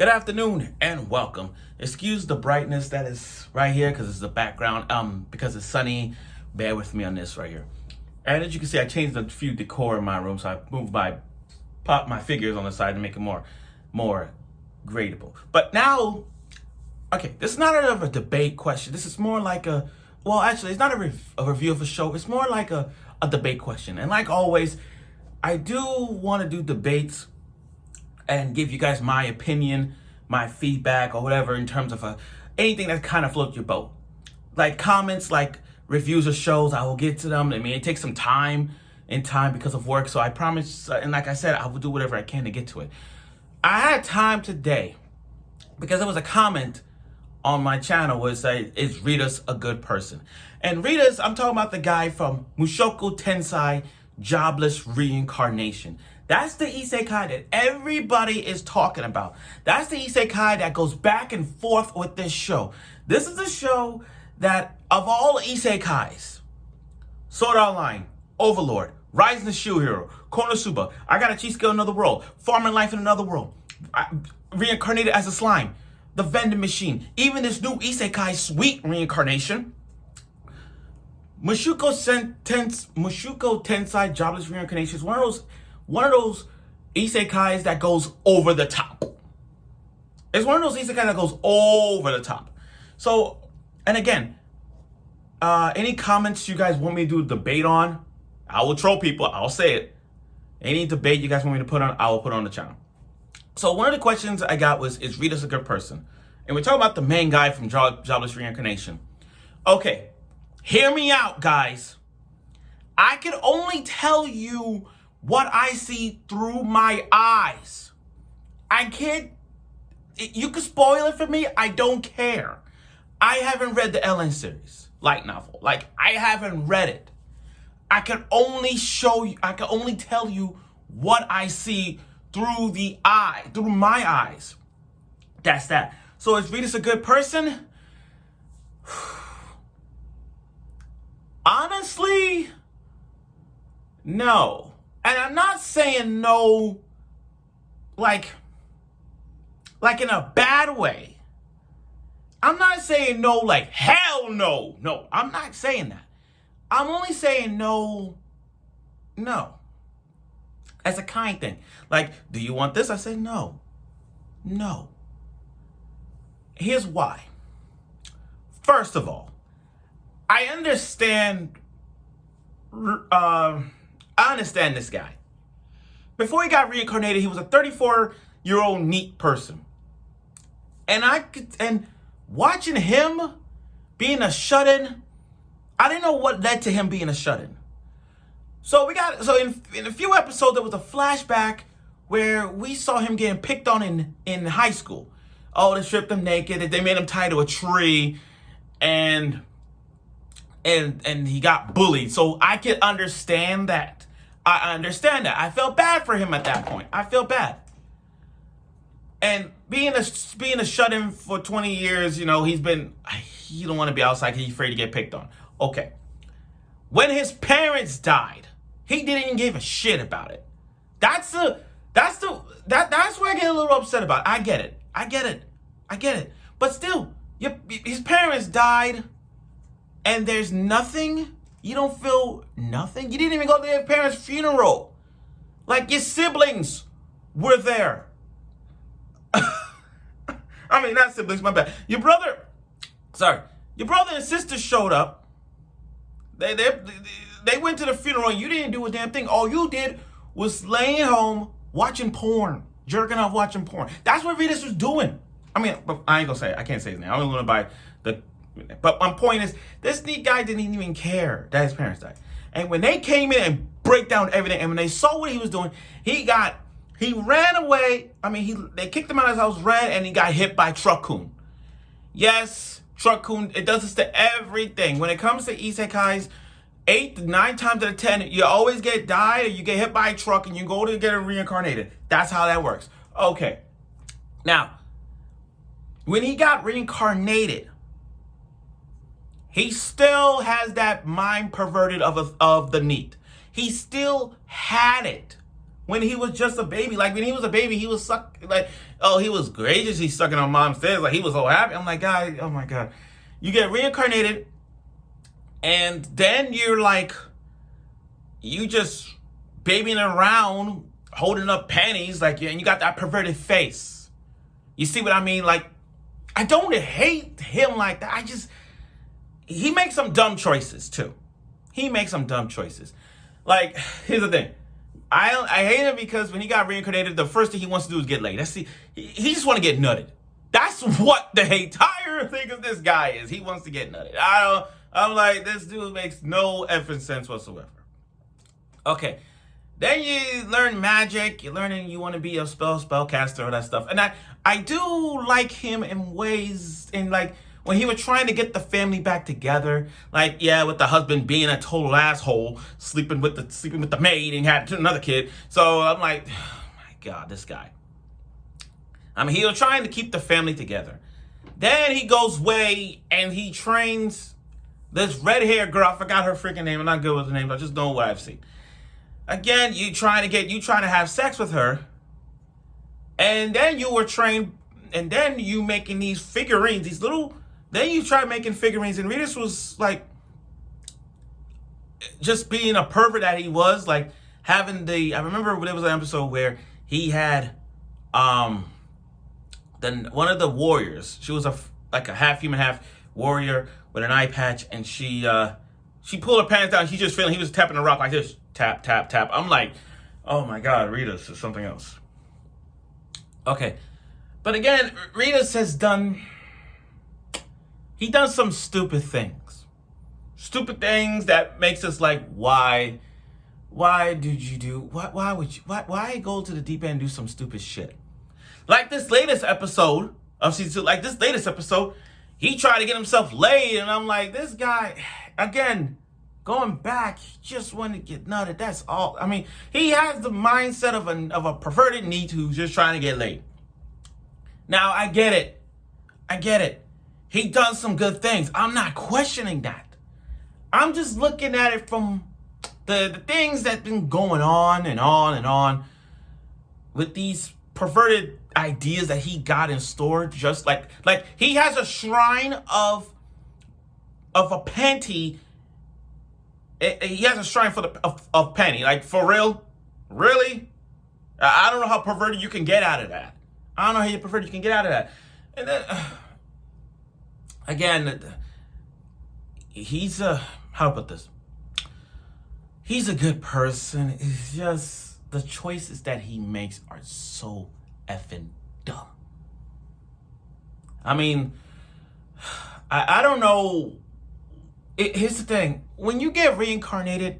Good afternoon and welcome. Excuse the brightness that is right here because it's the background. Because it's sunny. Bear with me on this right here. And as you can see, I changed a few decor in my room, so I moved my figures on the side to make it more gradable. But now, okay, this is not a debate question. This is more like it's not a review of a show. It's more like a debate question. And like always, I do want to do debates and give you guys my opinion, my feedback, or whatever in terms of anything that kind of floats your boat. Like comments, like reviews of shows, I will get to them. I mean, it takes some time because of work, so I promise, and like I said, I will do whatever I can to get to it. I had time today because there was a comment on my channel where it said, is Rudeus a good person? And Rudeus, I'm talking about the guy from Mushoku Tensei Jobless Reincarnation. That's the isekai that everybody is talking about. That's the isekai that goes back and forth with this show. This is a show that, of all isekais, Sword Art Online, Overlord, Rise the Shoe Hero, Konosuba, I Got a Cheat Skill in Another World, Farming Life in Another World, Reincarnated as a Slime, The Vending Machine, even this new isekai Sweet Reincarnation, Mushoku Tensei Jobless Reincarnation is one of those isekais that goes over the top. It's one of those isekais that goes over the top. So, and again, any comments you guys want me to do a debate on, I will troll people. I'll say it. Any debate you guys want me to put on, I will put on the channel. So one of the questions I got was, is Rudeus a good person? And we're talking about the main guy from Jobless Reincarnation. Okay, hear me out, guys. I can only tell you what I see through my eyes. I can't, you can spoil it for me, I don't care. I haven't read the Ellen series, light novel. Like, I haven't read it. I can only tell you what I see through my eyes. That's that. So is Rudeus a good person? Honestly, no. And I'm not saying no, like in a bad way. I'm not saying no like hell no. No, I'm not saying that. I'm only saying no. As a kind thing. Like, do you want this? I say no. No. Here's why. First of all, I understand this guy. Before he got reincarnated, he was a 34-year-old neat person. And watching him being a shut-in, I didn't know what led to him being a shut-in. So in a few episodes, there was a flashback where we saw him getting picked on in high school. Oh, they stripped him naked, they made him tie to a tree, and he got bullied. So I can understand that. I understand that. I felt bad for him at that point. I feel bad. And being a shut-in for 20 years, you don't want to be outside because he's afraid to get picked on. Okay. When his parents died, he didn't even give a shit about it. That's where I get a little upset about it. I get it. But still, his parents died, and there's nothing. You don't feel nothing. You didn't even go to your parents' funeral. Like, your siblings were there. I mean, not siblings, my bad. Your brother and sister showed up. They went to the funeral, and you didn't do a damn thing. All you did was laying home watching porn, jerking off watching porn. That's what Rudeus was doing. I mean, I ain't gonna say it. I can't say his name. I'm gonna by the. But my point is, this neat guy didn't even care that his parents died. And when they came in and break down everything, and when they saw what he was doing, he ran away. I mean, they kicked him out of his house, ran, and he got hit by Truck-kun. Yes, Truck-kun, it does this to everything. When it comes to isekais, 8 to 9 times out of 10, you always get died, or you get hit by a truck, and you go to get reincarnated. That's how that works. Okay. Now, when he got reincarnated, he still has that mind perverted of the neat. He still had it when he was just a baby. Like, when he was a baby, he was he was gracious. He's sucking on mom's tits. Like, he was so happy. I'm like, God, oh my God. You get reincarnated, and then you're like, you just babying around, holding up panties, like, and you got that perverted face. You see what I mean? Like, I don't hate him like that. He makes some dumb choices too. He makes some dumb choices. Like, here's the thing. I hate him because when he got reincarnated, the first thing he wants to do is get laid. He just want to get nutted. That's what the entire thing of this guy is. He wants to get nutted. I'm like, this dude makes no effing sense whatsoever. Okay. Then you learn magic. You're learning you want to be a spellcaster, all that stuff. And I do like him in ways, like, when he was trying to get the family back together, like, yeah, with the husband being a total asshole, sleeping with the maid and had another kid. So I'm like, oh my God, this guy. I mean, he was trying to keep the family together. Then he goes away and he trains this red-haired girl. I forgot her freaking name. I'm not good with the names. I just know what I've seen. Again, you trying to have sex with her, and then you were trained, and then you making these figurines, then you try making figurines, and Rudeus was like, just being a pervert that he was, like, I remember there was an episode where he had, one of the warriors, she was like a half human, half warrior with an eye patch, and she pulled her pants down, he was tapping the rock like this, tap, tap, tap. I'm like, oh my God, Rudeus is something else. Okay. But again, Rudeus has done some stupid things. Stupid things that makes us like, why did you do, why go to the deep end and do some stupid shit? Like this latest episode of season 2, he tried to get himself laid, and I'm like, this guy, again, going back, he just wanted to get nutted. That's all. I mean, he has the mindset of a perverted neat who's just trying to get laid. Now, I get it. He done some good things. I'm not questioning that. I'm just looking at it from the things that been going on and on and on with these perverted ideas that he got in store. Just like he has a shrine of a panty. He has a shrine of panty. Like, for real? Really? I don't know how perverted you can get out of that. And then, again, how about this? He's a good person. It's just the choices that he makes are so effing dumb. I mean, I don't know. Here's the thing. When you get reincarnated,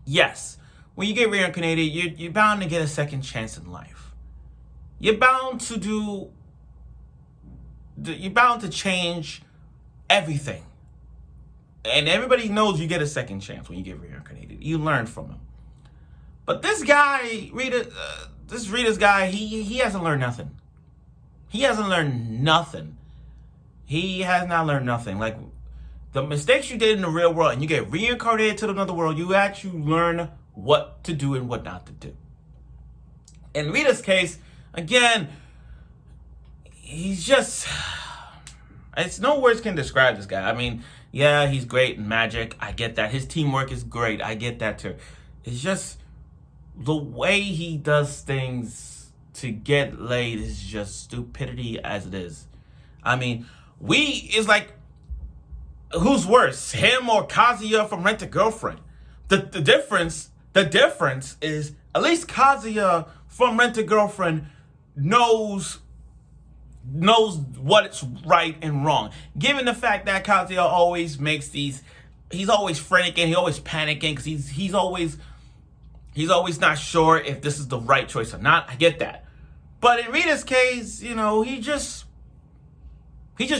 yes, when you get reincarnated, you're bound to get a second chance in life. You're bound to change everything. And everybody knows you get a second chance when you get reincarnated. You learn from him. But this guy, Rudeus guy, he hasn't learned nothing. He has not learned nothing. Like, the mistakes you did in the real world, and you get reincarnated to another world, you actually learn what to do and what not to do. In Rita's case, again, it's no words can describe this guy. I mean, yeah, he's great in magic. I get that. His teamwork is great. I get that too. It's just the way he does things to get laid is just stupidity as it is. I mean, it's like, who's worse, him or Kazuya from Rent a Girlfriend? The difference is, at least Kazuya from Rent a Girlfriend knows what's right and wrong. Given the fact that Kazuya always makes he's always freaking, he's always panicking because he's always not sure if this is the right choice or not. I get that. But in Rita's case, he just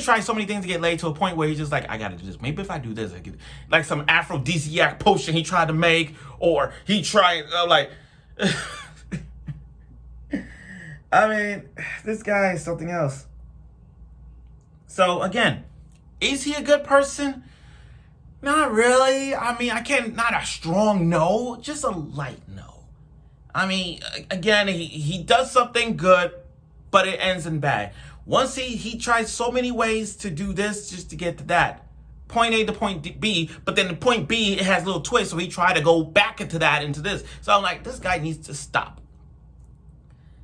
tries so many things to get laid to a point where he's just like, I gotta do this. Maybe if I do this, I get like some aphrodisiac potion he tried to make, or he tried I mean, this guy is something else. So again, is he a good person? Not really. I mean, not a strong no, just a light no. I mean, again, he does something good, but it ends in bad. Once he tries so many ways to do this just to get to that. Point A to point B, but then the point B, it has a little twist, so he tried to go back into this. So I'm like, this guy needs to stop.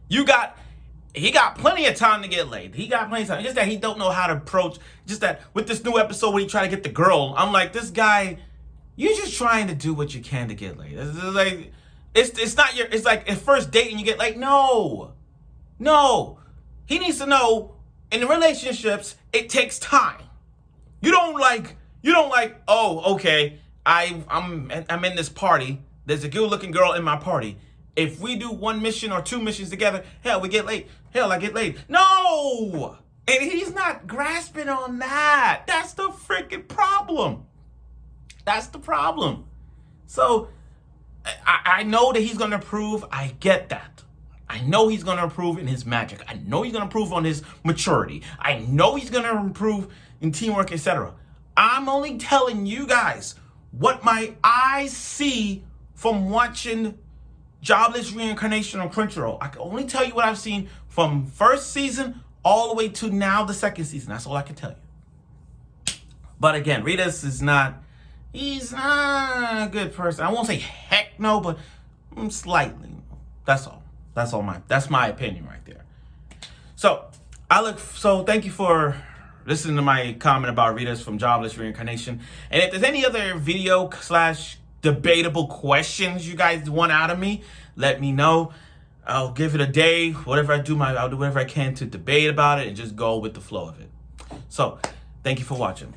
He got plenty of time to get laid. He got plenty of time. Just that he don't know how to approach. Just that with this new episode where he try to get the girl, I'm like, this guy, you're just trying to do what you can to get laid. It's like, it's not your. It's like a first date and you get laid. No. He needs to know in the relationships it takes time. You don't like. Oh, okay. I'm in this party. There's a good-looking girl in my party. If we do one mission or two missions together, hell, we get laid. Hell, I get laid. No! And he's not grasping on that. That's the freaking problem. That's the problem. So, I know that he's going to improve. I get that. I know he's going to improve in his magic. I know he's going to improve on his maturity. I know he's going to improve in teamwork, etc. I'm only telling you guys what my eyes see from watching Jobless Reincarnation on Crunchyroll. I can only tell you what I've seen from first season all the way to now the second season. That's all I can tell you. But again, Rudeus is not, he's not a good person. I won't say heck no, but slightly. That's all. That's my opinion right there. So thank you for listening to my comment about Rudeus from Jobless Reincarnation. And if there's any other video / debatable questions you guys want out of me, let me know. I'll give it a day. Whatever I do, I'll do whatever I can to debate about it and just go with the flow of it. So, thank you for watching.